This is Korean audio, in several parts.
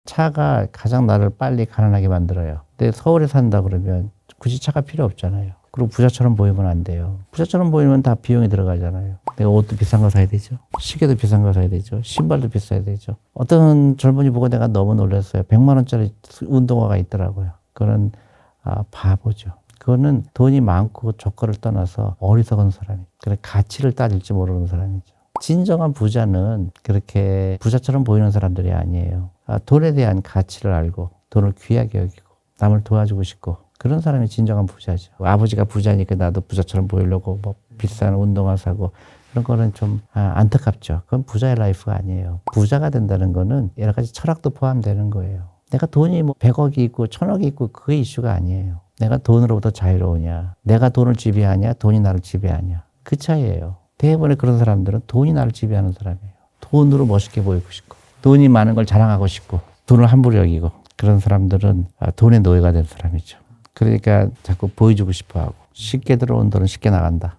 차가 가장 나를 빨리 가난하게 만들어요. 근데 서울에 산다 그러면 굳이 차가 필요 없잖아요. 그리고 부자처럼 보이면 안 돼요. 부자처럼 보이면 다 비용이 들어가잖아요. 내가 옷도 비싼 거 사야 되죠. 시계도 비싼 거 사야 되죠. 신발도 비싸야 되죠. 어떤 젊은이 보고 내가 너무 놀랐어요. 100만 원짜리 운동화가 있더라고요. 그거는 바보죠. 그거는 돈이 많고 조건을 떠나서 어리석은 사람이죠. 그래 가치를 따질 줄 모르는 사람이죠. 진정한 부자는 그렇게 부자처럼 보이는 사람들이 아니에요. 돈에 대한 가치를 알고 돈을 귀하게 여기고 남을 도와주고 싶고 그런 사람이 진정한 부자죠. 아버지가 부자니까 나도 부자처럼 보이려고 뭐 비싼 운동화 사고 그런 거는 좀 안타깝죠. 그건 부자의 라이프가 아니에요. 부자가 된다는 거는 여러 가지 철학도 포함되는 거예요. 내가 돈이 뭐 100억이 있고 1000억이 있고 그게 이슈가 아니에요. 내가 돈으로부터 자유로우냐, 내가 돈을 지배하냐, 돈이 나를 지배하냐. 그 차이예요. 대부분의 그런 사람들은 돈이 나를 지배하는 사람이에요. 돈으로 멋있게 보이고 싶고 돈이 많은 걸 자랑하고 싶고 돈을 함부로 여기고 그런 사람들은 돈의 노예가 된 사람이죠. 그러니까 자꾸 보여주고 싶어하고 쉽게 들어온 돈은 쉽게 나간다.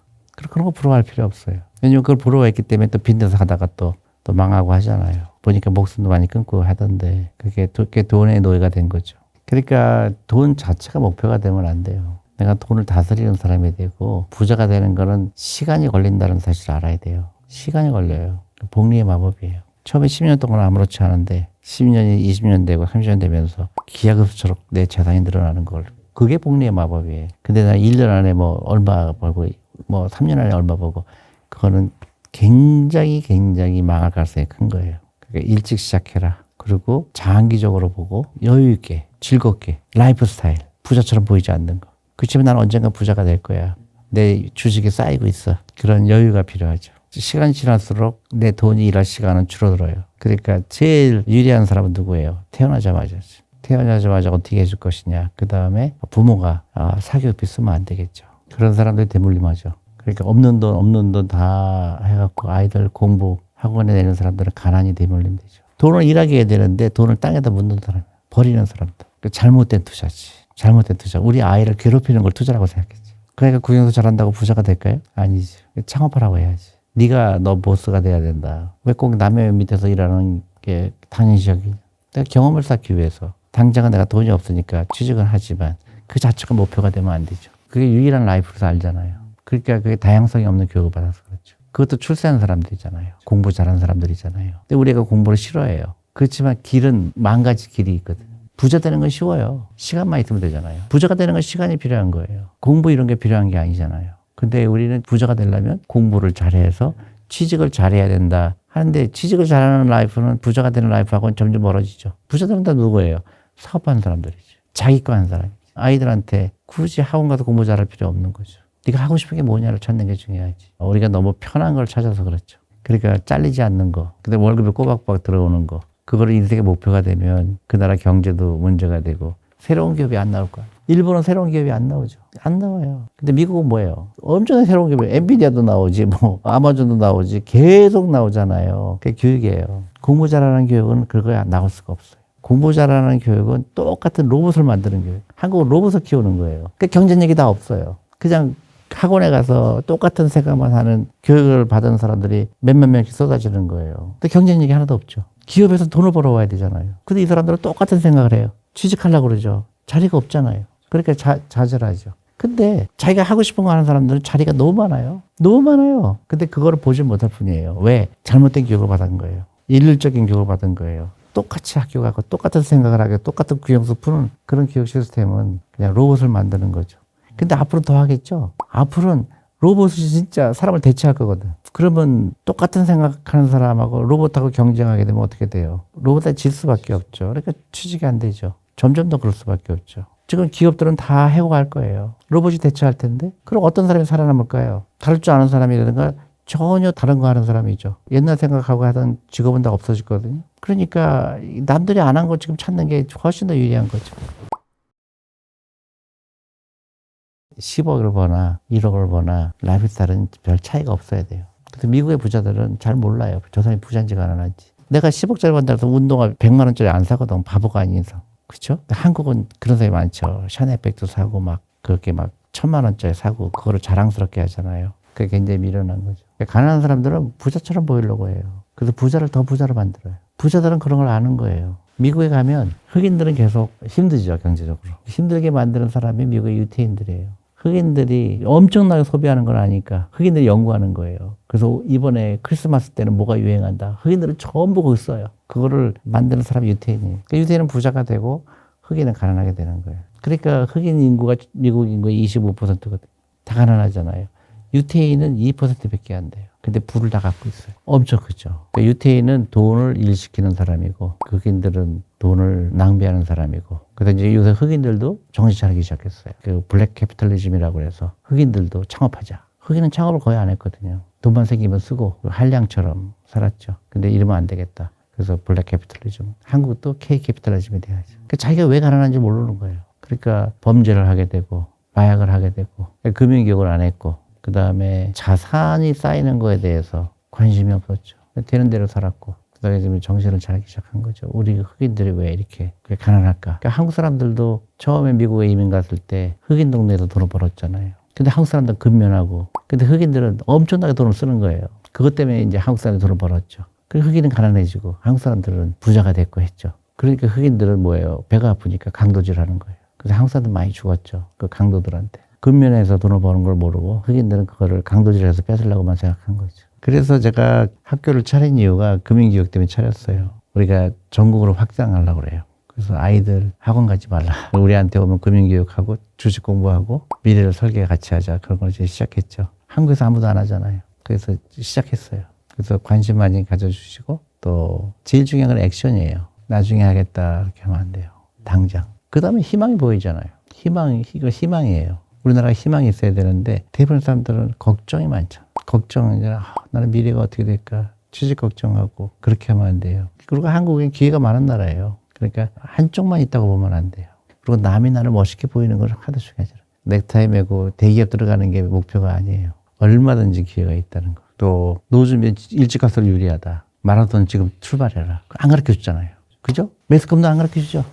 그런 거 부러워할 필요 없어요. 왜냐면 그걸 부러워했기 때문에 또 빚내서 가다가 또 망하고 하잖아요. 보니까 목숨도 많이 끊고 하던데 그게 돈의 노예가 된 거죠. 그러니까 돈 자체가 목표가 되면 안 돼요. 내가 돈을 다스리는 사람이 되고 부자가 되는 거는 시간이 걸린다는 사실을 알아야 돼요. 시간이 걸려요. 복리의 마법이에요. 처음에 10년 동안 아무렇지 않은데 10년이 20년 되고 30년 되면서 기하급수처럼 내 재산이 늘어나는 걸. 그게 복리의 마법이에요. 근데 나 1년 안에 뭐 얼마 벌고 뭐 3년 안에 얼마 벌고 그거는 굉장히 망할 가능성이 큰 거예요. 그러니까 일찍 시작해라. 그리고 장기적으로 보고 여유 있게 즐겁게 라이프 스타일 부자처럼 보이지 않는 거. 그렇지만 나는 언젠가 부자가 될 거야. 내 주식이 쌓이고 있어. 그런 여유가 필요하죠. 시간이 지날수록 내 돈이 일할 시간은 줄어들어요. 그러니까 제일 유리한 사람은 누구예요? 태어나자마자 어떻게 해줄 것이냐. 그 다음에 부모가 사교육비 쓰면 안 되겠죠. 그런 사람들이 대물림하죠. 그러니까 없는 돈 다 해갖고 아이들 공부 학원에 내는 사람들은 가난이 대물림되죠. 돈을 일하게 해야 되는데 돈을 땅에다 묻는 사람, 버리는 사람들. 잘못된 투자지. 잘못된 투자. 우리 아이를 괴롭히는 걸 투자라고 생각했지. 그러니까 국영수 잘한다고 부자가 될까요? 아니지. 창업하라고 해야지. 네가 너 보스가 돼야 된다. 왜 꼭 남의 밑에서 일하는 게 당연시하기? 내가 경험을 쌓기 위해서. 당장은 내가 돈이 없으니까 취직은 하지만 그 자체가 목표가 되면 안 되죠. 그게 유일한 라이프로서 알잖아요. 그러니까 그게 다양성이 없는 교육을 받아서 그렇죠. 그것도 출세한 사람들이잖아요. 공부 잘하는 사람들이잖아요. 근데 우리가 공부를 싫어해요. 그렇지만 길은 만 가지 길이 있거든요. 부자 되는 건 쉬워요. 시간만 있으면 되잖아요. 부자가 되는 건 시간이 필요한 거예요. 공부 이런 게 필요한 게 아니잖아요. 근데 우리는 부자가 되려면 공부를 잘해서 취직을 잘해야 된다 하는데 취직을 잘하는 라이프는 부자가 되는 라이프하고는 점점 멀어지죠. 부자들은 다 누구예요? 사업하는 사람들이죠. 자기 거 하는 사람이죠. 아이들한테 굳이 학원 가서 공부 잘할 필요 없는 거죠. 네가 하고 싶은 게 뭐냐를 찾는 게 중요하지. 우리가 너무 편한 걸 찾아서 그렇죠. 그러니까 잘리지 않는 거. 근데 월급이 꼬박꼬박 들어오는 거. 그거를 인생의 목표가 되면 그 나라 경제도 문제가 되고 새로운 기업이 안 나올 거야. 일본은 새로운 기업이 안 나오죠. 안 나와요. 근데 미국은 뭐예요? 엄청나게 새로운 기업이 엔비디아도 나오지 뭐 아마존도 나오지 계속 나오잖아요. 그게 교육이에요. 공부 잘하는 교육은 그거야 나올 수가 없어요. 공부 잘하는 교육은 똑같은 로봇을 만드는 교육. 한국은 로봇을 키우는 거예요. 그 경쟁력이 다 없어요. 그냥 학원에 가서 똑같은 생각만 하는 교육을 받은 사람들이 몇몇 명씩 쏟아지는 거예요. 근데 경쟁력이 하나도 없죠. 기업에서 돈을 벌어와야 되잖아요. 근데 이 사람들은 똑같은 생각을 해요. 취직하려고 그러죠. 자리가 없잖아요. 그러니까 좌절하죠. 근데 자기가 하고 싶은 거 하는 사람들은 자리가 너무 많아요. 너무 많아요. 근데 그거를 보지 못할 뿐이에요. 왜? 잘못된 교육을 받은 거예요. 일률적인 교육을 받은 거예요. 똑같이 학교 가고 똑같은 생각을 하고 똑같은 규형수 푸는 그런 교육 시스템은 그냥 로봇을 만드는 거죠. 근데 앞으로 더 하겠죠. 앞으로는 로봇이 진짜 사람을 대체할 거거든. 그러면 똑같은 생각하는 사람하고 로봇하고 경쟁하게 되면 어떻게 돼요? 로봇에 질 수밖에 없죠. 그러니까 취직이 안 되죠. 점점 더 그럴 수밖에 없죠. 지금 기업들은 다 해고할 거예요. 로봇이 대체할 텐데. 그럼 어떤 사람이 살아남을까요? 다룰 줄 아는 사람이라든가 전혀 다른 거 하는 사람이죠. 옛날 생각하고 하던 직업은 다 없어졌거든요. 그러니까 남들이 안 한 거 지금 찾는 게 훨씬 더 유리한 거죠. 10억을 버나 1억을 버나 라이프 스타일은 별 차이가 없어야 돼요. 그래서 미국의 부자들은 잘 몰라요. 저 사람이 부자인지 가난한지. 내가 10억짜리 번다고 해서 운동화 100만 원짜리 안 사거든. 바보가 아닌 이상. 그렇죠? 한국은 그런 사람이 많죠. 샤넬백도 사고 막 그렇게 막 1000만 원짜리 사고 그거를 자랑스럽게 하잖아요. 그게 굉장히 미련한 거죠. 가난한 사람들은 부자처럼 보이려고 해요. 그래서 부자를 더 부자로 만들어요. 부자들은 그런 걸 아는 거예요. 미국에 가면 흑인들은 계속 힘들죠, 경제적으로. 힘들게 만드는 사람이 미국의 유태인들이에요. 흑인들이 엄청나게 소비하는 걸 아니까 흑인들이 연구하는 거예요. 그래서 이번에 크리스마스 때는 뭐가 유행한다. 흑인들은 전부 그걸 써요. 그거를 만드는 사람이 유태인이에요. 그러니까 유태인은 부자가 되고 흑인은 가난하게 되는 거예요. 그러니까 흑인 인구가 미국 인구의 25%거든요. 다 가난하잖아요. 유태인은 2%밖에 안 돼요. 근데 부를 다 갖고 있어요. 엄청 크죠. 그러니까 유태인은 돈을 일시키는 사람이고 흑인들은 돈을 낭비하는 사람이고 그래서 이제 요새 흑인들도 정신 차리기 시작했어요. 그 블랙 캐피탈리즘이라고 해서 흑인들도 창업하자. 흑인은 창업을 거의 안 했거든요. 돈만 생기면 쓰고 한량처럼 살았죠. 근데 이러면 안 되겠다. 그래서 블랙 캐피탈리즘. 한국도 K 캐피탈리즘이 돼야죠. 그러니까 자기가 왜 가난한지 모르는 거예요. 그러니까 범죄를 하게 되고 마약을 하게 되고 금융교육을 안 했고 그 다음에 자산이 쌓이는 거에 대해서 관심이 없었죠. 되는 대로 살았고 그 다음에 지금 정신을 차리기 시작한 거죠. 우리 흑인들이 왜 이렇게 가난할까? 그러니까 한국 사람들도 처음에 미국에 이민 갔을 때 흑인 동네에서 돈을 벌었잖아요. 근데 한국 사람들은 근면하고 근데 흑인들은 엄청나게 돈을 쓰는 거예요. 그것 때문에 이제 한국 사람들이 돈을 벌었죠. 그 흑인은 가난해지고 한국 사람들은 부자가 됐고 했죠. 그러니까 흑인들은 뭐예요? 배가 아프니까 강도질 하는 거예요. 그래서 한국 사람들 많이 죽었죠. 그 강도들한테. 근면에서 돈을 버는 걸 모르고 흑인들은 그거를 강도질해서 뺏으려고만 생각한 거죠. 그래서 제가 학교를 차린 이유가 금융교육 때문에 차렸어요. 우리가 전국으로 확장하려고 그래요. 그래서 아이들 학원 가지 말라. 우리한테 오면 금융교육하고 주식 공부하고 미래를 설계 같이 하자. 그런 걸 이제 시작했죠. 한국에서 아무도 안 하잖아요. 그래서 시작했어요. 그래서 관심 많이 가져주시고 또 제일 중요한 건 액션이에요. 나중에 하겠다 이렇게 하면 안 돼요. 당장. 그 다음에 희망이 보이잖아요. 이거 희망이에요. 우리나라가 희망이 있어야 되는데 대부분 사람들은 걱정이 많죠. 나는 미래가 어떻게 될까 취직 걱정하고 그렇게 하면 안 돼요. 그리고 한국엔 기회가 많은 나라예요. 그러니까 한쪽만 있다고 보면 안 돼요. 그리고 남이 나를 멋있게 보이는 걸 하도 중요하잖아요. 넥타이 메고 대기업 들어가는 게 목표가 아니에요. 얼마든지 기회가 있다는 거. 또 노준비 일찍 가서 유리하다. 마라톤 지금 출발해라. 안 가르쳐주잖아요. 그죠? 매스컴도 안 가르쳐주죠.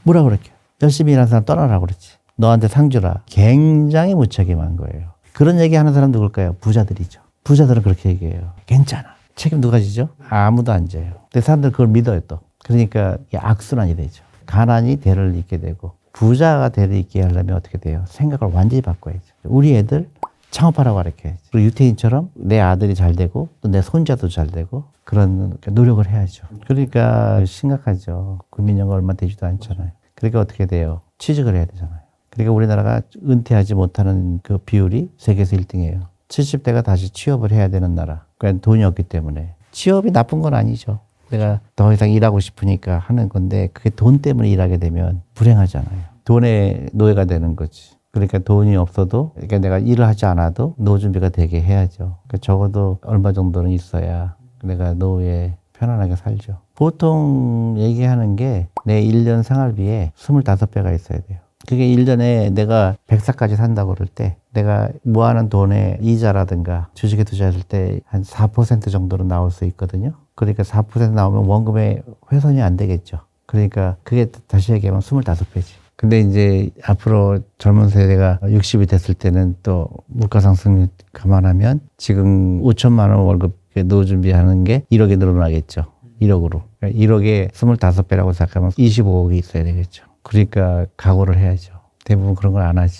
뭐라 그럴게요? 열심히 일하는 사람 떠나라고 그랬지. 너한테 상 주라. 굉장히 무책임한 거예요. 그런 얘기 하는 사람 누굴까요? 부자들이죠. 부자들은 그렇게 얘기해요. 괜찮아. 책임 누가 지죠? 아무도 안 져요. 근데 사람들 그걸 믿어요 또. 그러니까 이게 악순환이 되죠. 가난이 대를 잇게 되고 부자가 대를 잇게 하려면 어떻게 돼요? 생각을 완전히 바꿔야죠. 우리 애들 창업하라고 가르쳐야지. 그리고 유태인처럼 내 아들이 잘 되고 또 내 손자도 잘 되고 그런 노력을 해야죠. 그러니까 심각하죠. 국민연금 얼마 되지도 않잖아요. 그러니까 어떻게 돼요? 취직을 해야 되잖아요. 그러니까 우리나라가 은퇴하지 못하는 그 비율이 세계에서 1등이에요. 70대가 다시 취업을 해야 되는 나라. 그러니까 돈이 없기 때문에. 취업이 나쁜 건 아니죠. 내가 더 이상 일하고 싶으니까 하는 건데 그게 돈 때문에 일하게 되면 불행하잖아요. 돈의 노예가 되는 거지. 그러니까 돈이 없어도 그러니까 내가 일을 하지 않아도 노후 준비가 되게 해야죠. 그러니까 적어도 얼마 정도는 있어야 내가 노후에 편안하게 살죠. 보통 얘기하는 게 내 1년 생활비에 25배가 있어야 돼요. 그게 1년에 내가 100살까지 산다고 그럴 때 내가 모아놓은 돈의 이자라든가 주식에 투자했을 때 한 4% 정도로 나올 수 있거든요. 그러니까 4% 나오면 원금의 훼손이 안 되겠죠. 그러니까 그게 다시 얘기하면 25배지. 근데 이제 앞으로 젊은 세대가 60이 됐을 때는 또 물가 상승 감안하면 지금 5천만 원 월급 노후 준비하는 게 1억이 늘어나겠죠. 1억으로. 그러니까 1억에 25배라고 생각하면 25억이 있어야 되겠죠. 그러니까 각오를 해야죠. 대부분 그런 걸 안 하지.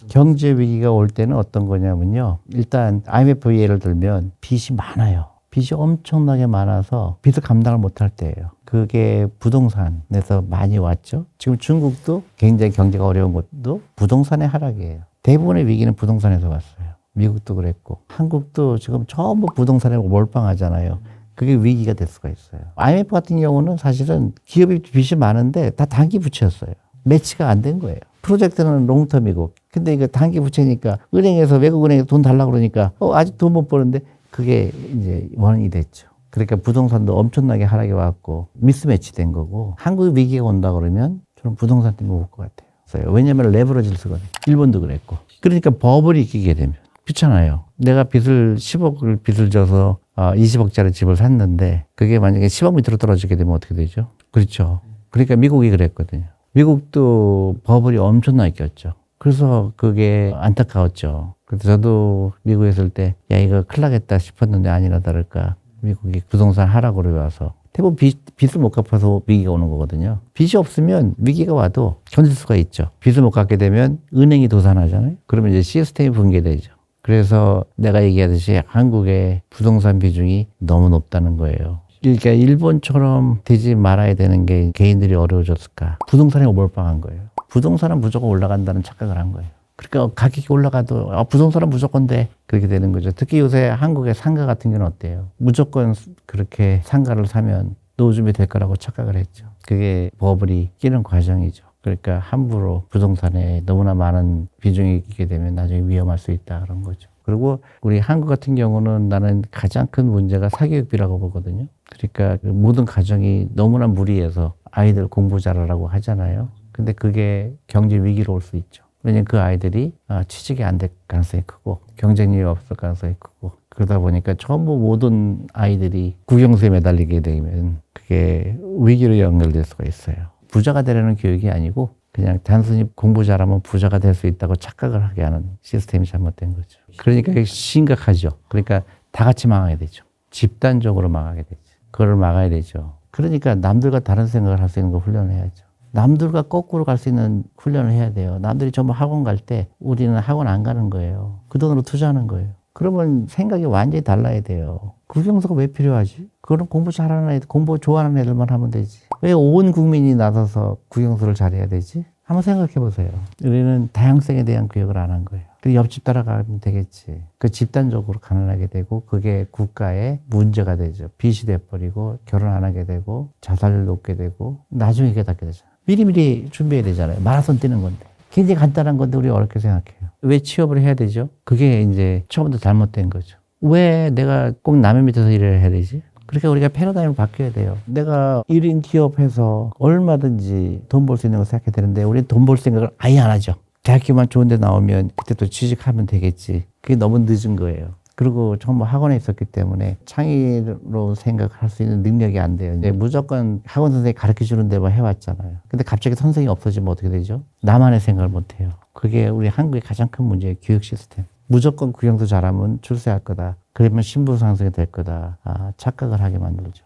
경제 위기가 올 때는 어떤 거냐면요. 일단 IMF 예를 들면 빚이 많아요. 빚이 엄청나게 많아서 빚을 감당을 못할 때예요. 그게 부동산에서 많이 왔죠. 지금 중국도 굉장히 경제가 어려운 것도 부동산의 하락이에요. 대부분의 위기는 부동산에서 왔어요. 미국도 그랬고 한국도 지금 전부 부동산에 몰빵하잖아요. 그게 위기가 될 수가 있어요. IMF 같은 경우는 사실은 기업이 빚이 많은데 다 단기 부채였어요. 매치가 안 된 거예요. 프로젝트는 롱텀이고 근데 이거 단기 부채니까 은행에서 외국은행에 돈 달라고 그러니까 아직 돈 못 버는데 그게 이제 원인이 됐죠. 그러니까 부동산도 엄청나게 하락이 왔고 미스매치 된 거고 한국 위기가 온다 그러면 저는 부동산 때문에 올 것 같아요. 왜냐하면 레버리지를 쓰거든요. 일본도 그랬고. 그러니까 버블이 끼게 되면 그렇잖아요. 내가 10억을 빚을 져서 20억짜리 집을 샀는데 그게 만약에 10억 밑으로 떨어지게 되면 어떻게 되죠? 그렇죠. 그러니까 미국이 그랬거든요. 미국도 버블이 엄청나게 꼈죠. 그래서 그게 안타까웠죠. 그래서 저도 미국에 있을 때, 야, 이거 큰일 나겠다 싶었는데 아니나 다를까. 미국이 부동산 하락으로 와서. 대부분 빚을 못 갚아서 위기가 오는 거거든요. 빚이 없으면 위기가 와도 견딜 수가 있죠. 빚을 못 갚게 되면 은행이 도산하잖아요. 그러면 이제 시스템이 붕괴되죠. 그래서 내가 얘기하듯이 한국의 부동산 비중이 너무 높다는 거예요. 그러니까 일본처럼 되지 말아야 되는 게 개인들이 어려워졌을까? 부동산에 몰빵한 거예요. 부동산은 무조건 올라간다는 착각을 한 거예요. 그러니까 가격이 올라가도 부동산은 무조건 돼. 그렇게 되는 거죠. 특히 요새 한국의 상가 같은 경우는 어때요? 무조건 그렇게 상가를 사면 노후준비 될 거라고 착각을 했죠. 그게 버블이 끼는 과정이죠. 그러니까 함부로 부동산에 너무나 많은 비중이 있게 되면 나중에 위험할 수 있다 그런 거죠. 그리고 우리 한국 같은 경우는 나는 가장 큰 문제가 사교육비라고 보거든요. 그러니까 그 모든 가정이 너무나 무리해서 아이들 공부 잘하라고 하잖아요. 근데 그게 경제 위기로 올 수 있죠. 왜냐면 그 아이들이 취직이 안 될 가능성이 크고 경쟁력이 없을 가능성이 크고 그러다 보니까 전부 모든 아이들이 국영수에 매달리게 되면 그게 위기로 연결될 수가 있어요. 부자가 되려는 교육이 아니고 그냥 단순히 공부 잘하면 부자가 될 수 있다고 착각을 하게 하는 시스템이 잘못된 거죠. 그러니까 심각하죠. 그러니까 다 같이 망하게 되죠. 집단적으로 망하게 되죠. 그걸 막아야 되죠. 그러니까 남들과 다른 생각을 할 수 있는 거 훈련을 해야죠. 남들과 거꾸로 갈 수 있는 훈련을 해야 돼요. 남들이 전부 학원 갈 때 우리는 학원 안 가는 거예요. 그 돈으로 투자하는 거예요. 그러면 생각이 완전히 달라야 돼요. 국영수가 왜 필요하지? 그거는 공부 잘하는 애들, 공부 좋아하는 애들만 하면 되지. 왜 온 국민이 나서서 국영수를 잘해야 되지? 한번 생각해 보세요. 우리는 다양성에 대한 교육을 안 한 거예요. 그 옆집 따라가면 되겠지. 그 집단적으로 가난하게 되고 그게 국가의 문제가 되죠. 빚이 돼버리고 결혼 안 하게 되고 자살률 높게 되고 나중에 깨닫게 되잖아요. 미리미리 준비해야 되잖아요. 마라톤 뛰는 건데. 굉장히 간단한 건데 우리 어렵게 생각해요. 왜 취업을 해야 되죠? 그게 이제 처음부터 잘못된 거죠. 왜 내가 꼭 남의 밑에서 일을 해야 되지? 그러니까 우리가 패러다임을 바뀌어야 돼요. 내가 1인 기업해서 얼마든지 돈 벌 수 있는 거 생각해야 되는데 우리는 돈 벌 생각을 아예 안 하죠. 대학교만 좋은 데 나오면 그때 또 취직하면 되겠지. 그게 너무 늦은 거예요. 그리고 전부 학원에 있었기 때문에 창의로 생각할 수 있는 능력이 안 돼요. 이제 무조건 학원 선생님이 가르쳐 주는 데만 해왔잖아요. 근데 갑자기 선생님이 없어지면 어떻게 되죠? 나만의 생각을 못 해요. 그게 우리 한국의 가장 큰 문제예요. 교육 시스템. 무조건 국영수 잘하면 출세할 거다. 그러면 신분 상승이 될 거다. 착각을 하게 만들죠.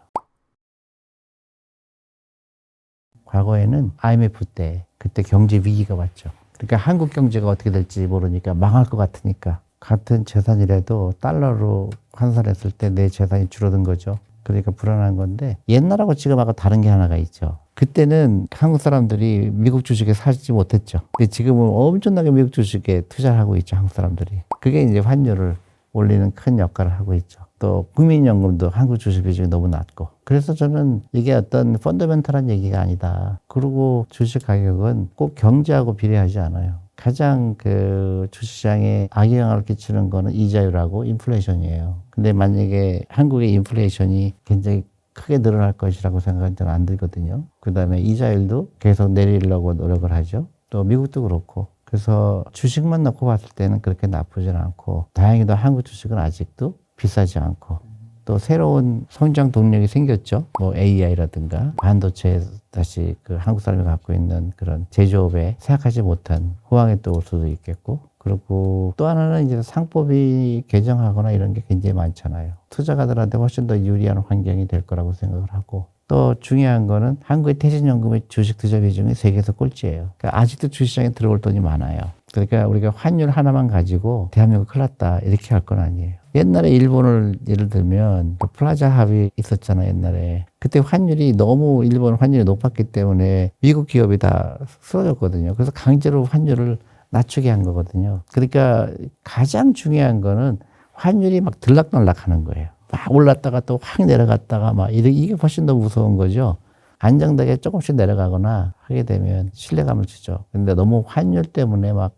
과거에는 IMF 때 그때 경제 위기가 왔죠. 그러니까 한국 경제가 어떻게 될지 모르니까 망할 것 같으니까 같은 재산이라도 달러로 환산했을 때 내 재산이 줄어든 거죠. 그러니까 불안한 건데 옛날하고 지금하고 다른 게 하나가 있죠. 그때는 한국 사람들이 미국 주식에 사지 못했죠. 근데 지금은 엄청나게 미국 주식에 투자를 하고 있죠. 한국 사람들이. 그게 이제 환율을 올리는 큰 역할을 하고 있죠. 또 국민연금도 한국 주식 비중이 너무 낮고. 그래서 저는 이게 어떤 펀더멘탈한 얘기가 아니다. 그리고 주식 가격은 꼭 경제하고 비례하지 않아요. 가장 그 주식시장에 악영향을 끼치는 거는 이자율하고 인플레이션이에요. 근데 만약에 한국의 인플레이션이 굉장히 크게 늘어날 것이라고 생각은 저는 안 들거든요. 그 다음에 이자율도 계속 내리려고 노력을 하죠. 또 미국도 그렇고. 그래서 주식만 놓고 봤을 때는 그렇게 나쁘진 않고 다행히도 한국 주식은 아직도 비싸지 않고 또 새로운 성장 동력이 생겼죠. 뭐 AI라든가 반도체에 다시 그 한국 사람이 갖고 있는 그런 제조업에 생각하지 못한 호황이 또 올 수도 있겠고 그리고 또 하나는 이제 상법이 개정하거나 이런 게 굉장히 많잖아요. 투자가들한테 훨씬 더 유리한 환경이 될 거라고 생각을 하고 또 중요한 거는 한국의 퇴직연금의 주식 투자 비중이 세계에서 꼴찌예요. 그러니까 아직도 주식시장에 들어올 돈이 많아요. 그러니까 우리가 환율 하나만 가지고 대한민국 큰일 났다 이렇게 할 건 아니에요. 옛날에 일본을 예를 들면 그 플라자 합의 있었잖아요. 옛날에. 그때 환율이 너무 일본 환율이 높았기 때문에 미국 기업이 다 쓰러졌거든요. 그래서 강제로 환율을 낮추게 한 거거든요. 그러니까 가장 중요한 거는 환율이 막 들락날락 하는 거예요. 막 올랐다가 또 확 내려갔다가 막 이게 훨씬 더 무서운 거죠. 안정되게 조금씩 내려가거나 하게 되면 신뢰감을 주죠. 근데 너무 환율 때문에 막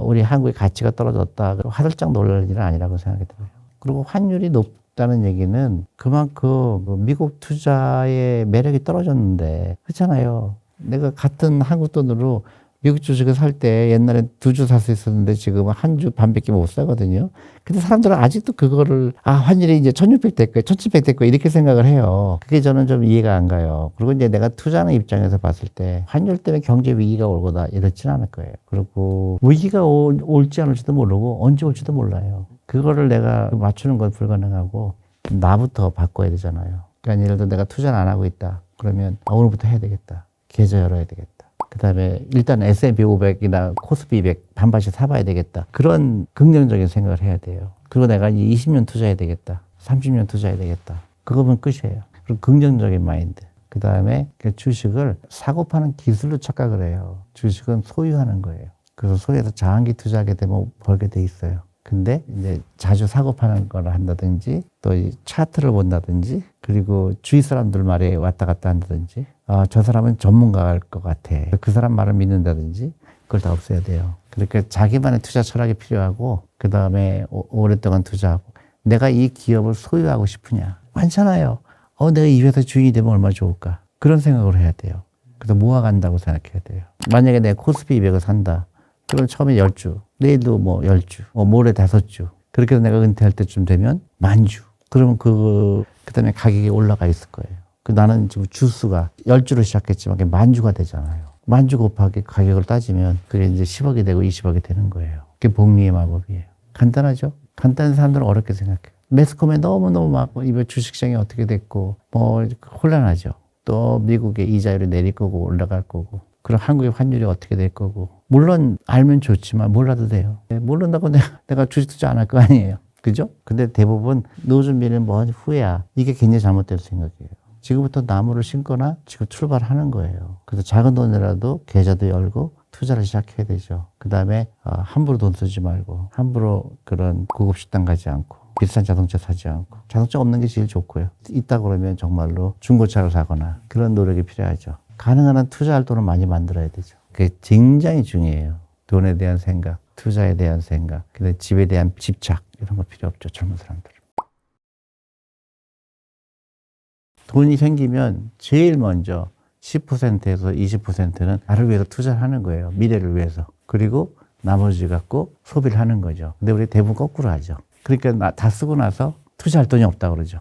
우리 한국의 가치가 떨어졌다. 화들짝 놀랄 일은 아니라고 생각이 들어요. 그리고 환율이 높다는 얘기는 그만큼 미국 투자의 매력이 떨어졌는데 그렇잖아요. 내가 같은 한국 돈으로 미국 주식을 살 때 옛날에 2주 살 수 있었는데 지금은 1주 반밖에 못 사거든요. 근데 사람들은 아직도 그거를 환율이 이제 1600 될 거야, 1700 될 거야 이렇게 생각을 해요. 그게 저는 좀 이해가 안 가요. 그리고 이제 내가 투자하는 입장에서 봤을 때 환율 때문에 경제 위기가 올 거다 이렇지는 않을 거예요. 그리고 위기가 올지 안 올지도 모르고 언제 올지도 몰라요. 그거를 내가 맞추는 건 불가능하고 나부터 바꿔야 되잖아요. 그러니까 예를 들어 내가 투자를 안 하고 있다. 그러면 오늘부터 해야 되겠다. 계좌 열어야 되겠다. 그 다음에 일단 S&P 500이나 코스피 200 반반씩 사봐야 되겠다. 그런 긍정적인 생각을 해야 돼요. 그리고 내가 이제 20년 투자해야 되겠다. 30년 투자해야 되겠다. 그거면 끝이에요. 그리고 긍정적인 마인드. 그 다음에 주식을 사고 파는 기술로 착각을 해요. 주식은 소유하는 거예요. 그래서 소유해서 장기 투자하게 되면 벌게 돼 있어요. 근데 이제 자주 사고 파는 걸 한다든지 또 이 차트를 본다든지 그리고 주위 사람들 말에 왔다 갔다 한다든지 저 사람은 전문가일 것 같아. 그 사람 말을 믿는다든지 그걸 다 없애야 돼요. 그러니까 자기만의 투자 철학이 필요하고 그 다음에 오랫동안 투자하고 내가 이 기업을 소유하고 싶으냐. 많잖아요. 내가 이 회사 주인이 되면 얼마나 좋을까. 그런 생각을 해야 돼요. 그래서 모아간다고 생각해야 돼요. 만약에 내가 코스피 200을 산다. 그럼 처음에 10주, 내일도 10주, 모레 5주. 그렇게 해서 내가 은퇴할 때쯤 되면 10,000주. 그러면 그 다음에 가격이 올라가 있을 거예요. 나는 지금 주수가 10주로 시작했지만 그게 10,000주가 되잖아요. 10,000주 곱하기 가격을 따지면 그게 이제 10억이 되고 20억이 되는 거예요. 그게 복리의 마법이에요. 간단하죠? 간단한 사람들은 어렵게 생각해요. 매스컴에 너무너무 막 이번 주식시장이 어떻게 됐고 혼란하죠. 또 미국의 이자율이 내릴 거고 올라갈 거고 그럼 한국의 환율이 어떻게 될 거고 물론 알면 좋지만 몰라도 돼요. 모른다고 내가 주식 투자 안 할 거 아니에요. 그죠? 근데 대부분 노후 준비는 후야. 이게 굉장히 잘못된 생각이에요. 지금부터 나무를 심거나 지금 출발하는 거예요. 그래서 작은 돈이라도 계좌도 열고 투자를 시작해야 되죠. 그 다음에 함부로 돈 쓰지 말고 함부로 그런 고급 식당 가지 않고 비싼 자동차 사지 않고 자동차 없는 게 제일 좋고요. 있다 그러면 정말로 중고차를 사거나 그런 노력이 필요하죠. 가능한 한 투자할 돈을 많이 만들어야 되죠. 그게 굉장히 중요해요. 돈에 대한 생각, 투자에 대한 생각, 근데 집에 대한 집착 이런 거 필요 없죠. 젊은 사람들. 돈이 생기면 제일 먼저 10%에서 20%는 나를 위해서 투자를 하는 거예요. 미래를 위해서. 그리고 나머지 갖고 소비를 하는 거죠. 근데 우리 대부분 거꾸로 하죠. 그러니까 다 쓰고 나서 투자할 돈이 없다 그러죠.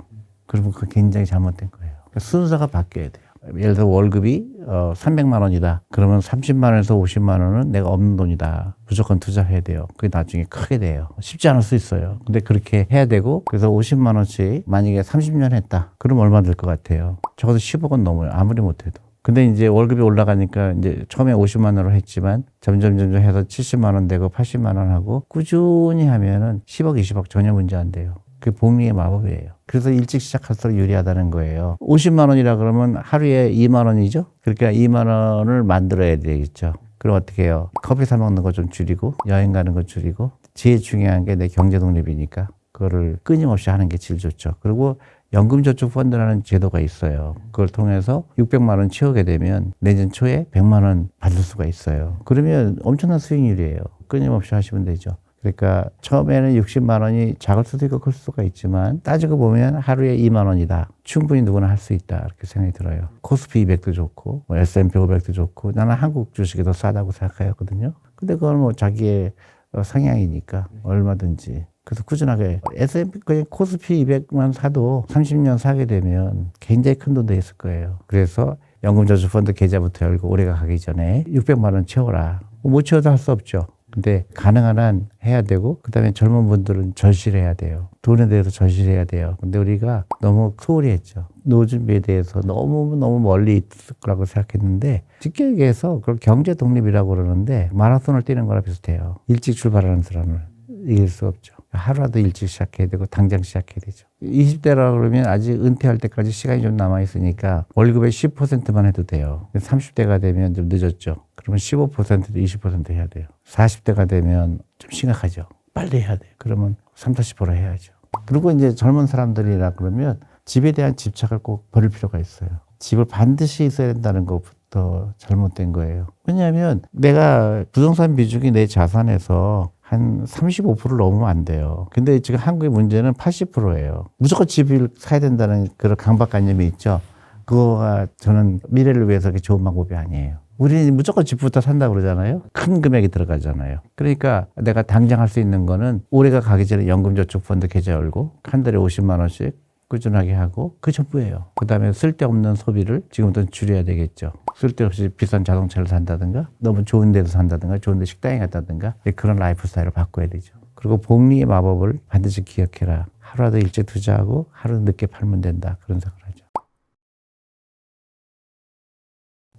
그러면 그거 굉장히 잘못된 거예요. 그러니까 순서가 바뀌어야 돼요. 예를 들어 월급이 300만 원이다. 그러면 30만 원에서 50만 원은 내가 없는 돈이다. 무조건 투자해야 돼요. 그게 나중에 크게 돼요. 쉽지 않을 수 있어요. 근데 그렇게 해야 되고 그래서 50만 원씩 만약에 30년 했다. 그럼 얼마 들 것 같아요? 적어도 10억은 넘어요. 아무리 못해도. 근데 이제 월급이 올라가니까 이제 처음에 50만 원으로 했지만 점점 해서 70만 원 되고 80만 원 하고 꾸준히 하면은 10억, 20억 전혀 문제 안 돼요. 그게 복리의 마법이에요. 그래서 일찍 시작할수록 유리하다는 거예요. 50만 원이라 그러면 하루에 2만 원이죠? 그러니까 2만 원을 만들어야 되겠죠. 그럼 어떻게 해요? 커피 사 먹는 거 좀 줄이고 여행 가는 거 줄이고 제일 중요한 게 내 경제 독립이니까 그거를 끊임없이 하는 게 제일 좋죠. 그리고 연금저축펀드라는 제도가 있어요. 그걸 통해서 600만 원 채우게 되면 내년 초에 100만 원 받을 수가 있어요. 그러면 엄청난 수익률이에요. 끊임없이 하시면 되죠. 그러니까 처음에는 60만 원이 작을 수도 있고 클 수가 있지만 따지고 보면 하루에 2만 원이다. 충분히 누구나 할 수 있다. 이렇게 생각이 들어요. 코스피 200도 좋고 S&P 500도 좋고 나는 한국 주식이 더 싸다고 생각하거든요. 근데 그건 자기의 성향이니까 얼마든지. 그래서 꾸준하게 S&P 그냥 코스피 200만 사도 30년 사게 되면 굉장히 큰 돈 돼 있을 거예요. 그래서 연금저축펀드 계좌부터 열고 올해가 가기 전에 600만 원 채워라. 못 채워도 할 수 없죠. 근데 가능한 한 해야 되고 그다음에 젊은 분들은 절실해야 돼요. 돈에 대해서 절실해야 돼요. 근데 우리가 너무 소홀히 했죠. 노후 준비에 대해서 너무 멀리 있을 거라고 생각했는데 쉽게 얘기해서 그걸 경제 독립이라고 그러는데 마라톤을 뛰는 거랑 비슷해요. 일찍 출발하는 사람을 이길 수 없죠. 하루라도 일찍 시작해야 되고 당장 시작해야 되죠. 20대라 그러면 아직 은퇴할 때까지 시간이 좀 남아있으니까 월급의 10%만 해도 돼요. 30대가 되면 좀 늦었죠. 그러면 15%도 20% 해야 돼요. 40대가 되면 좀 심각하죠. 빨리 해야 돼요. 그러면 30-40% 해야죠. 그리고 이제 젊은 사람들이라 그러면 집에 대한 집착을 꼭 버릴 필요가 있어요. 집을 반드시 있어야 된다는 것부터 잘못된 거예요. 왜냐하면 내가 부동산 비중이 내 자산에서 한 35%를 넘으면 안 돼요. 근데 지금 한국의 문제는 80%예요. 무조건 집을 사야 된다는 그런 강박관념이 있죠. 그거가 저는 미래를 위해서 좋은 방법이 아니에요. 우리는 무조건 집부터 산다고 그러잖아요. 큰 금액이 들어가잖아요. 그러니까 내가 당장 할 수 있는 거는 올해가 가기 전에 연금저축펀드 계좌 열고 한 달에 50만 원씩 꾸준하게 하고 그 전부예요. 그 다음에 쓸데없는 소비를 지금부터 줄여야 되겠죠. 쓸데없이 비싼 자동차를 산다든가 너무 좋은 데서 산다든가 좋은 데 식당에 갔다든가 그런 라이프 스타일을 바꿔야 되죠. 그리고 복리의 마법을 반드시 기억해라. 하루라도 일찍 투자하고 하루 늦게 팔면 된다. 그런 생각을 하죠.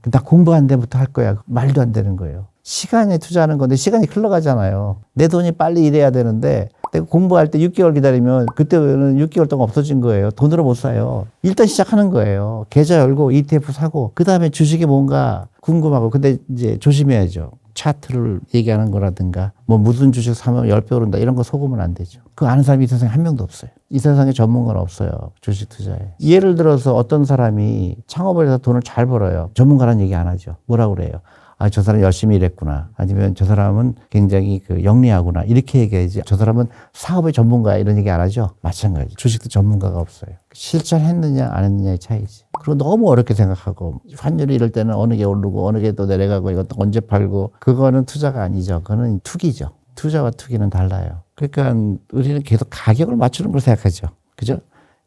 나 공부 한 데부터 할 거야. 말도 안 되는 거예요. 시간에 투자하는 건데 시간이 흘러가잖아요. 내 돈이 빨리 일해야 되는데 내가 공부할 때 6개월 기다리면 그때는 6개월 동안 없어진 거예요. 돈으로 못 사요. 일단 시작하는 거예요. 계좌 열고 ETF 사고 그 다음에 주식이 뭔가 궁금하고 근데 이제 조심해야죠. 차트를 얘기하는 거라든가 뭐 무슨 주식 사면 10배 오른다 이런 거 속으면 안 되죠. 그 아는 사람이 이 세상에 한 명도 없어요. 이 세상에 전문가는 없어요. 주식 투자에. 예를 들어서 어떤 사람이 창업을 해서 돈을 잘 벌어요. 전문가라는 얘기 안 하죠. 뭐라고 그래요? 아, 저 사람 열심히 일했구나. 아니면 저 사람은 굉장히 영리하구나. 이렇게 얘기해야지. 저 사람은 사업의 전문가야. 이런 얘기 안 하죠. 마찬가지. 주식도 전문가가 없어요. 실천했느냐 안 했느냐의 차이지. 그리고 너무 어렵게 생각하고 환율이 이럴 때는 어느 게 오르고 어느 게 또 내려가고 이것도 언제 팔고 그거는 투자가 아니죠. 그거는 투기죠. 투자와 투기는 달라요. 그러니까 우리는 계속 가격을 맞추는 걸 생각하죠. 그죠?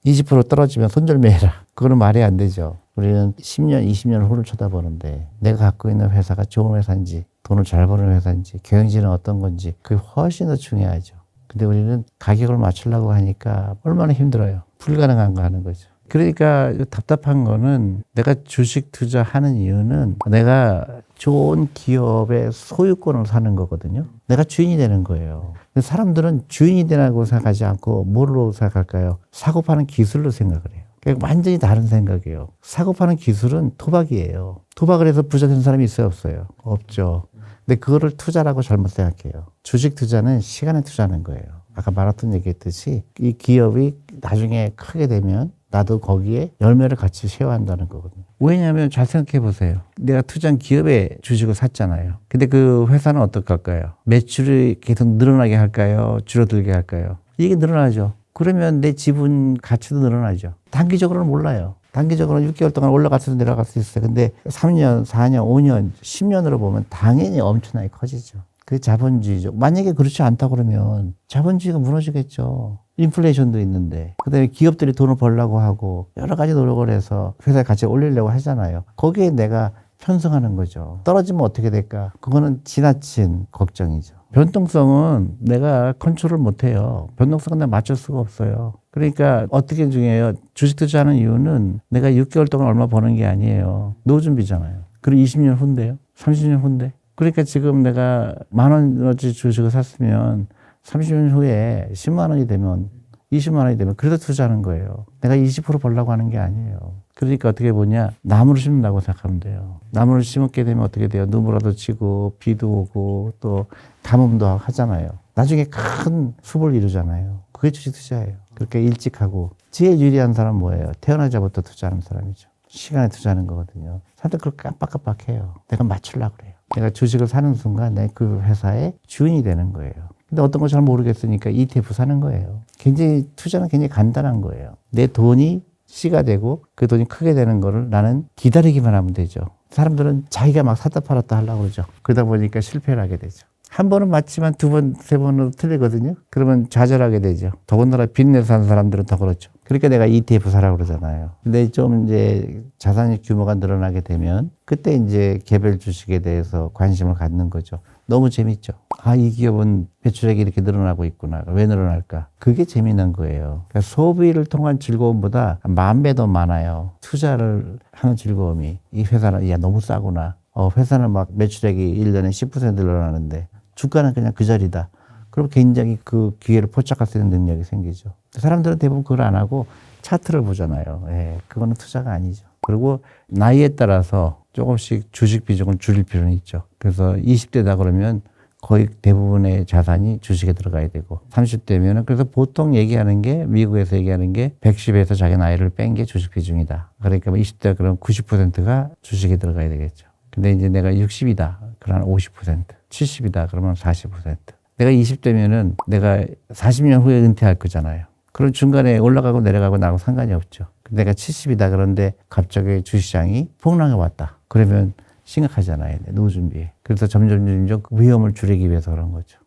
20% 떨어지면 손절매해라. 그거는 말이 안 되죠. 우리는 10년, 20년 후를 쳐다보는데 내가 갖고 있는 회사가 좋은 회사인지 돈을 잘 버는 회사인지 경영진은 어떤 건지 그게 훨씬 더 중요하죠. 근데 우리는 가격을 맞추려고 하니까 얼마나 힘들어요. 불가능한 거 하는 거죠. 그러니까 답답한 거는 내가 주식 투자하는 이유는 내가 좋은 기업의 소유권을 사는 거거든요. 내가 주인이 되는 거예요. 근데 사람들은 주인이 되라고 생각하지 않고 뭐로 생각할까요? 사고 파는 기술로 생각을 해요. 그러니까 완전히 다른 생각이에요. 사고 파는 기술은 도박이에요. 도박을 해서 부자 된 사람이 있어요, 없어요? 없죠. 근데 그거를 투자라고 잘못 생각해요. 주식 투자는 시간에 투자하는 거예요. 아까 마라톤 얘기했듯이 이 기업이 나중에 크게 되면 나도 거기에 열매를 같이 쉐어야 한다는 거거든요. 왜냐하면 잘 생각해 보세요. 내가 투자한 기업의 주식을 샀잖아요. 근데 그 회사는 어떻게 할까요? 매출이 계속 늘어나게 할까요? 줄어들게 할까요? 이게 늘어나죠. 그러면 내 지분 가치도 늘어나죠. 단기적으로는 몰라요. 단기적으로는 6개월 동안 올라갈 수도 내려갈 수 있어요. 근데 3년, 4년, 5년, 10년으로 보면 당연히 엄청나게 커지죠. 그게 자본주의죠. 만약에 그렇지 않다 그러면 자본주의가 무너지겠죠. 인플레이션도 있는데. 그다음에 기업들이 돈을 벌려고 하고 여러 가지 노력을 해서 회사의 가치를 올리려고 하잖아요. 거기에 내가 편승하는 거죠. 떨어지면 어떻게 될까? 그거는 지나친 걱정이죠. 변동성은 내가 컨트롤 못해요. 변동성은 내가 맞출 수가 없어요. 그러니까 어떻게 중요해요? 주식 투자하는 이유는 내가 6개월 동안 얼마 버는 게 아니에요. 노후 준비잖아요. 그리고 20년 후인데요. 30년 후인데. 그러니까 지금 내가 10,000원어치 주식을 샀으면 30년 후에 10만 원이 되면 20만 원이 되면 그래도 투자하는 거예요. 내가 20% 벌려고 하는 게 아니에요. 그러니까 어떻게 보냐. 나무를 심는다고 생각하면 돼요. 나무를 심게 되면 어떻게 돼요? 눈보라도 치고 비도 오고 또 가뭄도 하잖아요. 나중에 큰 숲을 이루잖아요. 그게 주식 투자예요. 그렇게 일찍 하고 제일 유리한 사람은 뭐예요? 태어나자부터 투자하는 사람이죠. 시간에 투자하는 거거든요. 사람들 그렇게 깜빡깜빡해요. 내가 맞추려고 그래요. 내가 주식을 사는 순간 내 그 회사의 주인이 되는 거예요. 근데 어떤 거 잘 모르겠으니까 ETF 사는 거예요. 굉장히 투자는 굉장히 간단한 거예요. 내 돈이 C가 되고 그 돈이 크게 되는 거를 나는 기다리기만 하면 되죠. 사람들은 자기가 막 샀다 팔았다 하려고 그러죠. 그러다 보니까 실패를 하게 되죠. 한 번은 맞지만 두 번, 세 번으로 틀리거든요. 그러면 좌절하게 되죠. 더군다나 빚내서 사는 사람들은 더 그렇죠. 그러니까 내가 ETF 사라고 그러잖아요. 근데 좀 이제 자산의 규모가 늘어나게 되면 그때 이제 개별 주식에 대해서 관심을 갖는 거죠. 너무 재밌죠. 아, 이 기업은 매출액이 이렇게 늘어나고 있구나. 왜 늘어날까? 그게 재미난 거예요. 그러니까 소비를 통한 즐거움보다 10,000배 더 많아요. 투자를 하는 즐거움이. 이 회사는 야 너무 싸구나. 회사는 막 매출액이 1년에 10% 늘어나는데 주가는 그냥 그 자리다. 그럼 굉장히 그 기회를 포착할 수 있는 능력이 생기죠. 사람들은 대부분 그걸 안 하고 차트를 보잖아요. 예, 그거는 투자가 아니죠. 그리고 나이에 따라서 조금씩 주식 비중을 줄일 필요는 있죠. 그래서 20대다 그러면 거의 대부분의 자산이 주식에 들어가야 되고 30대면은 그래서 보통 얘기하는 게 미국에서 얘기하는 게 110에서 자기 나이를 뺀 게 주식 비중이다. 그러니까 20대 그럼 90%가 주식에 들어가야 되겠죠. 근데 이제 내가 60이다. 그러면 50%, 70이다. 그러면 40%. 내가 20대면은 내가 40년 후에 은퇴할 거잖아요. 그럼 중간에 올라가고 내려가고 나하고 상관이 없죠. 내가 70이다. 그런데 갑자기 주시장이 폭락해 왔다. 그러면 심각하잖아요. 노후 준비에. 그래서 점점 그 위험을 줄이기 위해서 그런 거죠.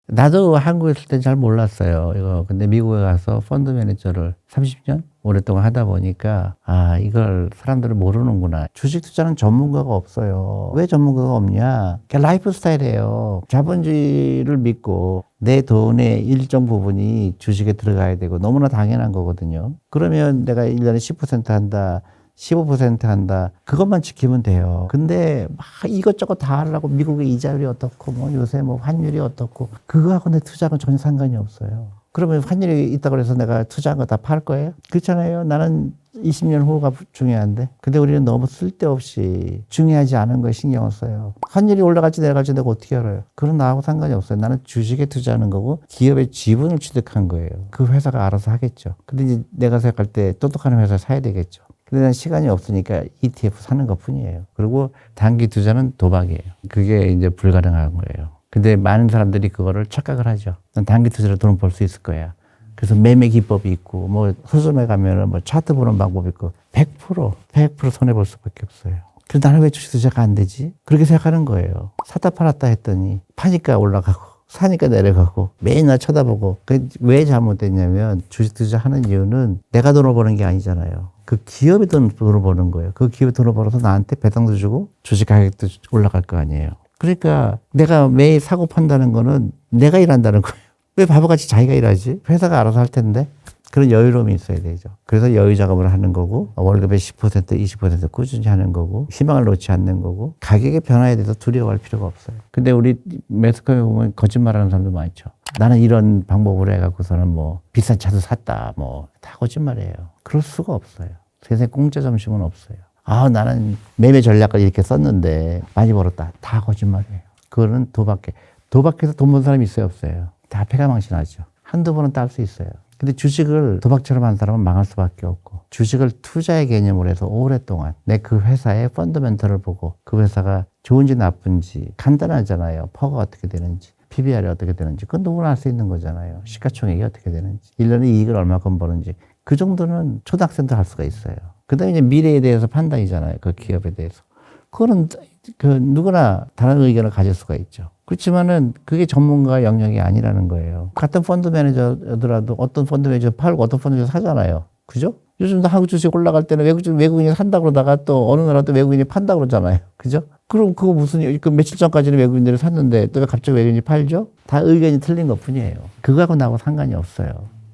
나도 한국에 있을 땐 잘 몰랐어요. 이거. 근데 미국에 가서 펀드 매니저를 30년 오랫동안 하다 보니까, 아, 이걸 사람들은 모르는구나. 주식 투자는 전문가가 없어요. 왜 전문가가 없냐? 그게 라이프 스타일이에요. 자본주의를 믿고 내 돈의 일정 부분이 주식에 들어가야 되고 너무나 당연한 거거든요. 그러면 내가 1년에 10% 한다. 15% 한다. 그것만 지키면 돼요. 근데 막 이것저것 다 하려고 미국의 이자율이 어떻고 뭐 요새 뭐 환율이 어떻고 그거하고 내 투자는 전혀 상관이 없어요. 그러면 환율이 있다고 해서 내가 투자한 거 다 팔 거예요? 그렇잖아요. 나는 20년 후가 중요한데. 근데 우리는 너무 쓸데없이 중요하지 않은 거에 신경을 써요. 환율이 올라갈지 내려갈지 내가 어떻게 알아요? 그건 나하고 상관이 없어요. 나는 주식에 투자하는 거고 기업의 지분을 취득한 거예요. 그 회사가 알아서 하겠죠. 근데 이제 내가 생각할 때 똑똑한 회사 사야 되겠죠. 근데 난 시간이 없으니까 ETF 사는 것 뿐이에요. 그리고 단기 투자는 도박이에요. 그게 이제 불가능한 거예요. 근데 많은 사람들이 그거를 착각을 하죠. 난 단기 투자로 돈을 벌 수 있을 거야. 그래서 매매 기법이 있고, 뭐 서점에 가면은 뭐 차트 보는 방법이 있고, 100% 손해볼 수밖에 없어요. 그래서 나는 왜 주식 투자가 안 되지? 그렇게 생각하는 거예요. 샀다 팔았다 했더니 파니까 올라가고 사니까 내려가고 매일 쳐다보고. 왜 잘못됐냐면 주식 투자하는 이유는 내가 돈을 버는 게 아니잖아요. 그 기업이 돈을 버는 거예요. 그 기업이 돈을 벌어서 나한테 배당도 주고 주식 가격도 올라갈 거 아니에요. 그러니까 내가 매일 사고 판다는 거는 내가 일한다는 거예요. 왜 바보같이 자기가 일하지? 회사가 알아서 할 텐데. 그런 여유로움이 있어야 되죠. 그래서 여유 작업을 하는 거고 월급의 10% 20% 꾸준히 하는 거고 희망을 놓지 않는 거고 가격의 변화에 대해서 두려워할 필요가 없어요. 근데 우리 매스컴에 보면 거짓말하는 사람도 많죠. 나는 이런 방법으로 해갖고서는 뭐 비싼 차도 샀다 뭐 다 거짓말이에요. 그럴 수가 없어요. 세상에 공짜 점심은 없어요. 아, 나는 매매 전략을 이렇게 썼는데 많이 벌었다. 다 거짓말이에요. 그거는 도박해서 돈 번 사람이 있어요, 없어요? 다 패가망신하죠. 한두 번은 딸 수 있어요. 근데 주식을 도박처럼 한 사람은 망할 수밖에 없고, 주식을 투자의 개념으로 해서 오랫동안 내 그 회사의 펀더멘털을 보고 그 회사가 좋은지 나쁜지 간단하잖아요. 퍼가 어떻게 되는지, PBR이 어떻게 되는지, 그건 누구나 알 수 있는 거잖아요. 시가총액이 어떻게 되는지, 1년에 이익을 얼마큼 버는지, 그 정도는 초등학생도 할 수가 있어요. 그 다음에 이제 미래에 대해서 판단이잖아요. 그 기업에 대해서. 그거는 그 누구나 다른 의견을 가질 수가 있죠. 그렇지만은 그게 전문가 영역이 아니라는 거예요. 같은 펀드 매니저더라도 어떤 펀드 매니저 팔고 어떤 펀드 매니저 사잖아요. 그죠? 요즘도 한국 주식 올라갈 때는 외국인이 산다 그러다가 또 어느 나라 또 외국인이 판다 그러잖아요. 그죠? 그럼 그거 그 며칠 전까지는 외국인들이 샀는데 또 왜 갑자기 외국인이 팔죠? 다 의견이 틀린 것 뿐이에요. 그거하고 나하고 상관이 없어요.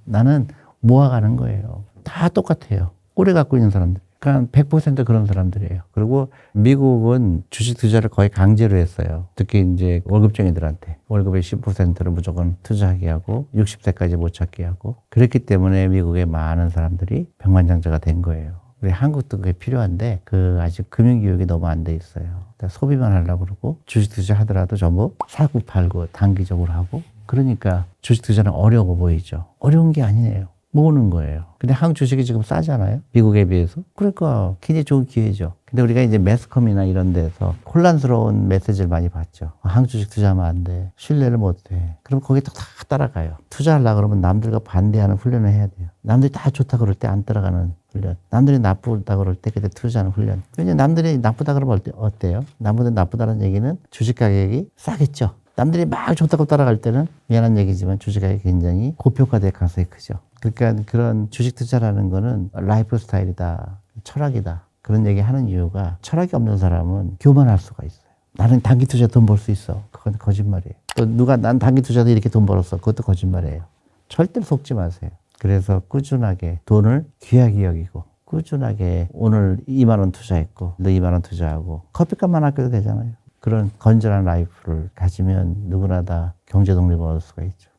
나는 모아가는 거예요. 다 똑같아요. 오래 갖고 있는 사람들. 그러니까 100% 그런 사람들이에요. 그리고 미국은 주식 투자를 거의 강제로 했어요. 특히 이제 월급쟁이들한테 월급의 10%를 무조건 투자하게 하고 60세까지 못 찾게 하고, 그렇기 때문에 미국의 많은 사람들이 백만장자가 된 거예요. 우리 한국도 그게 필요한데 아직 금융교육이 너무 안 돼 있어요. 그러니까 소비만 하려고 그러고 주식 투자 하더라도 전부 사고 팔고 단기적으로 하고, 그러니까 주식 투자는 어려워 보이죠. 어려운 게 아니에요. 모으는 거예요. 근데 한국 주식이 지금 싸잖아요. 미국에 비해서. 그러니까 굉장히 좋은 기회죠. 근데 우리가 이제 매스컴이나 이런 데서 혼란스러운 메시지를 많이 받죠. 한국 주식 투자하면 안 돼. 신뢰를 못 해. 그럼 거기에 다 따라가요. 투자하려고 그러면 남들과 반대하는 훈련을 해야 돼요. 남들이 다 좋다 그럴 때 안 따라가는 훈련. 남들이 나쁘다 그럴 때 그때 투자하는 훈련. 왜냐면 남들이 나쁘다 그러면 어때요? 남들이 나쁘다는 얘기는 주식 가격이 싸겠죠. 남들이 막 좋다고 따라갈 때는 미안한 얘기지만 주식 가격이 굉장히 고평가될 가능성이 크죠. 그러니까 그런 주식 투자라는 거는 라이프 스타일이다, 철학이다, 그런 얘기 하는 이유가 철학이 없는 사람은 교만할 수가 있어요. 나는 단기 투자 돈 벌 수 있어. 그건 거짓말이에요. 또 누가 난 단기 투자도 이렇게 돈 벌었어. 그것도 거짓말이에요. 절대로 속지 마세요. 그래서 꾸준하게 돈을 귀하게 여기고 꾸준하게 오늘 2만 원 투자했고 너 2만 원 투자하고 커피값만 아껴도 되잖아요. 그런 건전한 라이프를 가지면 누구나 다 경제 독립을 얻을 수가 있죠.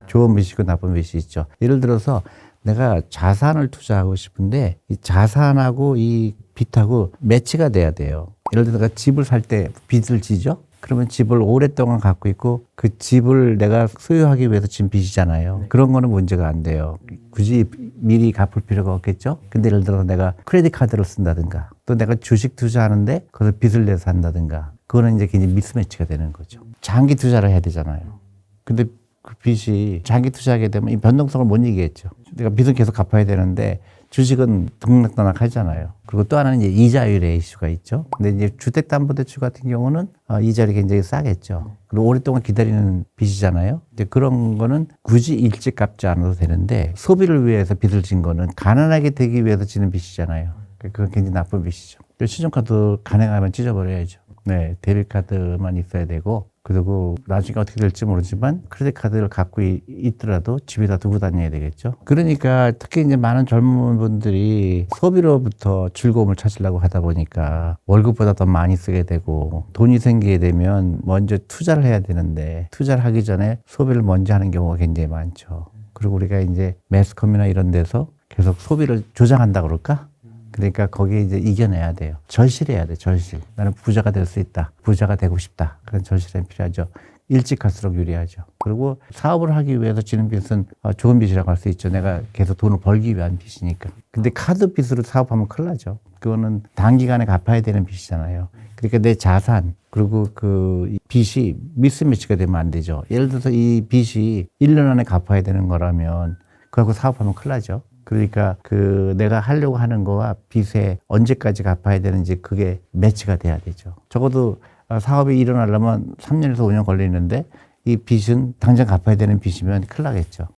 좋은 빛이 있고 나쁜 빛이 있죠. 예를 들어서 내가 자산을 투자하고 싶은데 이 자산하고 이 빚하고 매치가 돼야 돼요. 예를 들어 내가 집을 살 때 빚을 지죠. 그러면 집을 오랫동안 갖고 있고 그 집을 내가 소유하기 위해서 진 빚이잖아요. 그런 거는 문제가 안 돼요. 굳이 미리 갚을 필요가 없겠죠. 근데 예를 들어서 내가 크레딧 카드를 쓴다든가 또 내가 주식 투자하는데 그걸 빚을 내서 한다든가 그거는 이제 굉장히 미스매치가 되는 거죠. 장기 투자를 해야 되잖아요. 근데 그 빚이 장기 투자하게 되면 이 변동성을 못 이기겠죠. 내가 빚은 계속 갚아야 되는데 주식은 등락등락 하잖아요. 그리고 또 하나는 이제 이자율의 이슈가 있죠. 근데 이제 주택담보대출 같은 경우는 이자율이 굉장히 싸겠죠. 그리고 오랫동안 기다리는 빚이잖아요. 이제 그런 거는 굳이 일찍 갚지 않아도 되는데 소비를 위해서 빚을 진 거는 가난하게 되기 위해서 지는 빚이잖아요. 그건 굉장히 나쁜 빚이죠. 신용카드 가능하면 찢어버려야죠. 네, 데비트카드만 있어야 되고 그리고 나중에 어떻게 될지 모르지만 크레딧 카드를 갖고 있더라도 집에다 두고 다녀야 되겠죠. 그러니까 특히 이제 많은 젊은 분들이 소비로부터 즐거움을 찾으려고 하다 보니까 월급보다 더 많이 쓰게 되고 돈이 생기게 되면 먼저 투자를 해야 되는데 투자를 하기 전에 소비를 먼저 하는 경우가 굉장히 많죠. 그리고 우리가 이제 매스컴이나 이런 데서 계속 소비를 조장한다 그럴까? 그러니까 거기에 이제 이겨내야 돼요. 절실해야 돼, 절실. 나는 부자가 될 수 있다. 부자가 되고 싶다. 그런 절실함이 필요하죠. 일찍 갈수록 유리하죠. 그리고 사업을 하기 위해서 지는 빚은 좋은 빚이라고 할 수 있죠. 내가 계속 돈을 벌기 위한 빚이니까. 근데 카드 빚으로 사업하면 큰일 나죠. 그거는 단기간에 갚아야 되는 빚이잖아요. 그러니까 내 자산, 그리고 그 빚이 미스매치가 되면 안 되죠. 예를 들어서 이 빚이 1년 안에 갚아야 되는 거라면 그하고 사업하면 큰일 나죠. 그러니까 그 내가 하려고 하는 거와 빚에 언제까지 갚아야 되는지 그게 매치가 돼야 되죠. 적어도 사업이 일어나려면 3년에서 5년 걸리는데 이 빚은 당장 갚아야 되는 빚이면 큰일 나겠죠.